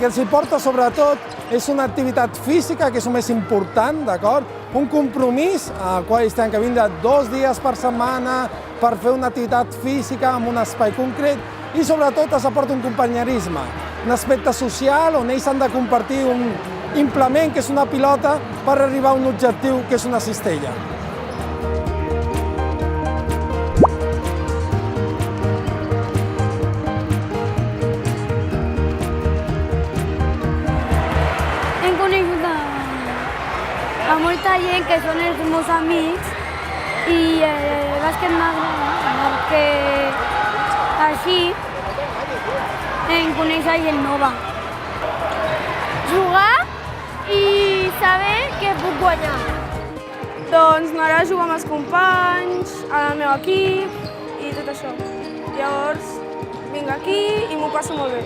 que els importa sobretot és una activitat física, que és el més important, d'acord? Un compromís al qual ells tenen que vindre 2 dies per setmana per fer una activitat física en un espai concret i sobretot els aporta un companyerisme, un aspecte social on ells han de compartir un implement, que és una pilota, per arribar a un objectiu, que és una cistella. Hem conegut a molta gent que són els meus amics i el bàsquet m'agrada perquè així em coneix gent nova. Jugar i saber que puc guanyar. Doncs m'agrada jugar amb els companys, al meu equip i tot això. Llavors vinc aquí i m'ho passo molt bé.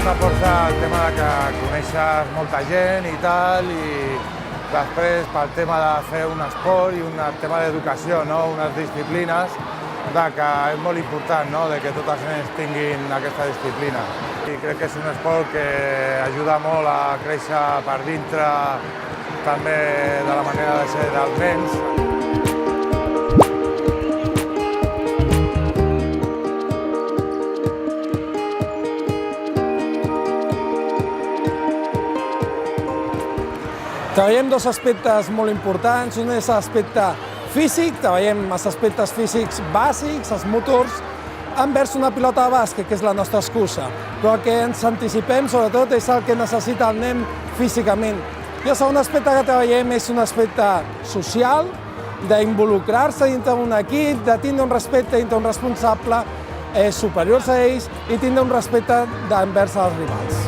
T'aporta el tema que coneixes molta gent i tal, i després pel tema de fer un esport i un tema d'educació, unes disciplines, que és molt important de que tots els nens tinguin aquesta disciplina. I crec que és un esport que ajuda molt a créixer per dintre també de la manera de ser dels nens. Treballem 2 aspectes molt importants. Un és l'aspecte físic, treballem els aspectes físics bàsics, els motors, envers una pilota de bàsquet, que és la nostra excusa. Però el que ens anticipem, sobretot, és el que necessita el nen físicament. I el segon aspecte que treballem és un aspecte social, d'involucrar-se dintre d'un equip, de tindre un respecte dintre un responsable superiors a ells i tindre un respecte envers els rivals.